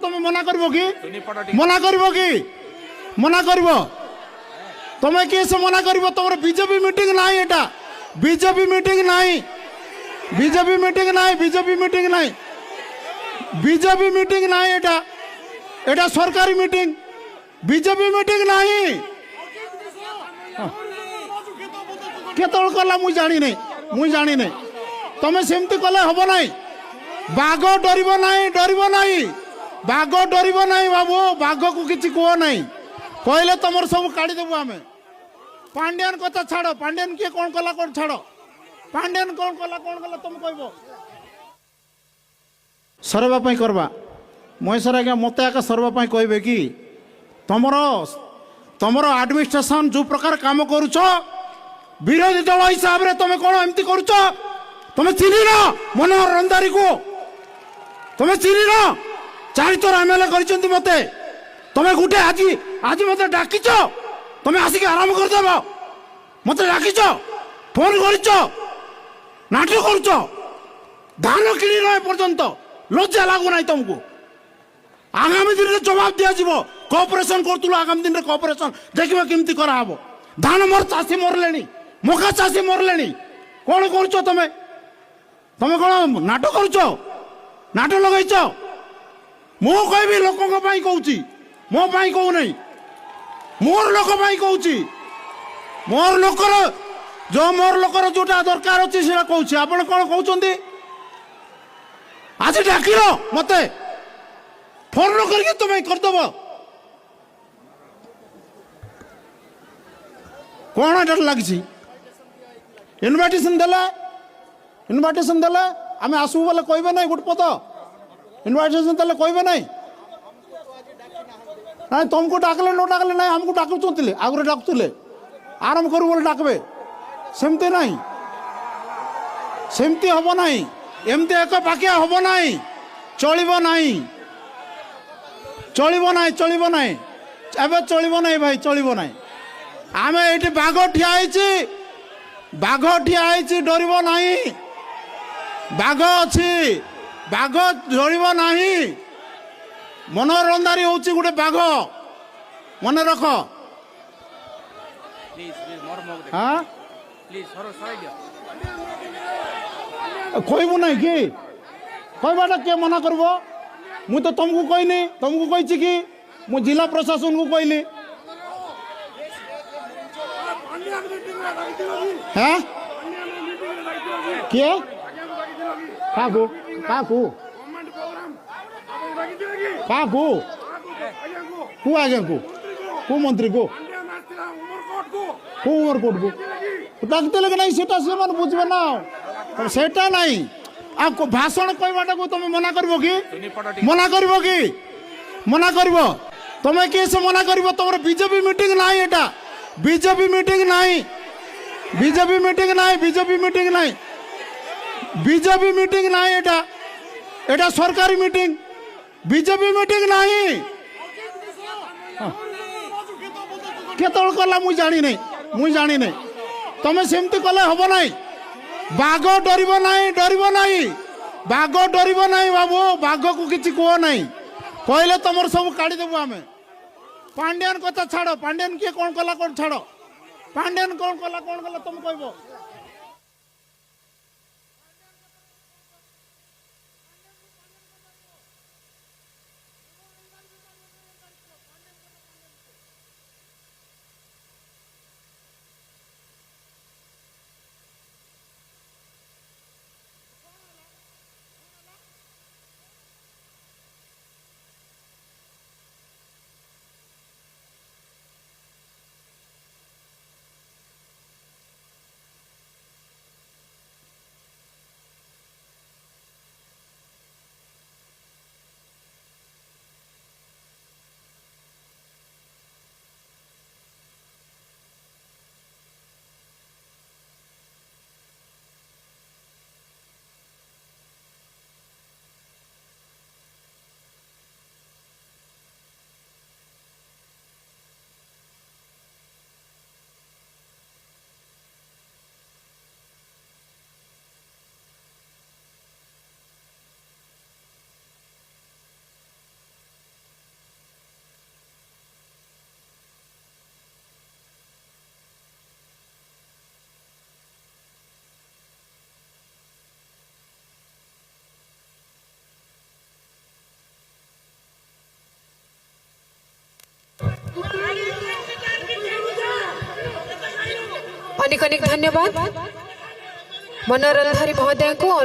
তুমি মনা করব কি মনা করব কি মনা করব তুমি কি সে মনা করব তোমার বিজেপি মিটিং নাই এটা বিজেপি মিটিং নাই বিজেপি মিটিং নাই বিজেপি মিটিং নাই বিজেপি মিটিং নাই এটা এটা সরকারি মিটিং বিজেপি মিটিং নাই কেতল কলা মুই জানি নাই তুমি সেমতি কলে হব নাই বাঘ ডরিব নাই বাঘ ডরিব নাই বাবু বাঘকু কিছু কুহ নাই কহিলে তোমার সব কাড়ি দেবু আমি পাণ্ডিয়ান কথা ছাড় পাণ্ডিয়ান কিଏ কোন কলা কোন ছাড় পাণ্ডিয়ান কোন কলা তুমি কইব সরবা পাই করবা মহেশ্বর আজ্ঞা মতে একা সরবা পাই কইবে কি তোমার আডমিনিস্ট্রেশন যে প্রকার কাম করুছ বিরোধী দল হিসাবে তুমি কোন এমতি করুছ তুমি চিনি না মনোহর রন্ধারি কো তুমি চিনি না চারিথর এমএলএ କରିଛନ୍ତି মতে তুমি গোটে আজি মতে ডাকিছ তুমি আসিকি আরাম করদেব মতে ডাকিছ ফোন করিছ নাটক করছ ধান কিনি না পর্যন্ত লজ্জা লাগু নাই তোমাকে আগামী দিনে জবাব দিয়াযিব কোঅপারেশন করতুল আগামী দিনে কোঅপারেশন দেখিবা কেমতি করা হব ধান মোর চাষী মরলেনি মকা চাষী মরলেনি কোন করছ তুমি তুমি কোন নাটক করছ নাটক লগাইছ মু কইবি লোকଙ୍କ ପାଇଁ কହୁছি ମୋ ପାଇଁ কহু নাই মোর লোক ପାଇଁ কହୁছি মোর লোকর মোর লোকর যেটা দরকার ଅଛି সেটা কହୁছি আপন কোন কହୁଛନ୍ତି আজি ডাকিল মতে ফোন করিকি তুমি করদেব কোন এটা লাগিছি ইনভাইটেশন দেলে আমি আসবু বলে কইবে নাই গোট পদ ইনভাইটেশন দেলে কইবে নাই না তুমକୁ ডাকলে ন ডাকলে নাই আমକୁ ডাকুଥିଲେ আগুরে ডাকুଥିଲେ আরাম করু বলে ডাকবে সেমতি নাই সেমতি হব নাই এমতি এক পাকিয়া হব নাই চলিব নাই চলিব নাই চলিব নাই এবে চলিব নাই ভাই চলিব নাই আমি এটি বাঘ ঠিয়া হয়েছি ডরিব নাই বাঘ অছি বাঘ ডরিব নাই মনোহর রন্ধারি হচ্ছে গোটে বাঘ মনে রখ হ্যাঁ কইবু নাই কি কইবাটা কে মনা করব মু তো তুমକୁ কইনি তুমକୁ কইছি কি মু জেলা প্রশাসন কু কইলি হ্যাঁ কে কাকু কাকু কাকু কু আজ্ঞা কু মন্ত্রী কু উমরকোট কু ডাকতে লাগে নাই সেটা সেমানে বুঝবে না সেটা নাই আর ভাষণ কইবাটাকে তুমি মনা করব কি মনা করব কি মনা করব তুমি কি সে মনা করব তোমার বিজেপি মিটিং নাই এটা বিজেপি মিটিং নাই বিজেপি মিটিং নাই বিজেপি মিটিং নাই বিজেপি মিটিং নাই এটা এটা সরকারি মিটিং বিজেপি মিটিং নাই কেতল কলা মুই জানি নাই তুমি সেমতি কলে হব নাই বাঘ ডরিব নাই বাঘ ডরিব নাই বাবু বাঘকু কিছু কুহ নাই কহিলে তোমার সব কাড়ি দেবু আমি পাণ্ডিয়ান কথা ছাড় পাণ্ডিয়ান কিଏ কোন কলা কোন ছাড় পাণ্ডিয়ান কোন কলা তুমি কইব अनेक अनेक धन्यवाद मनोरंधारी महोदय को।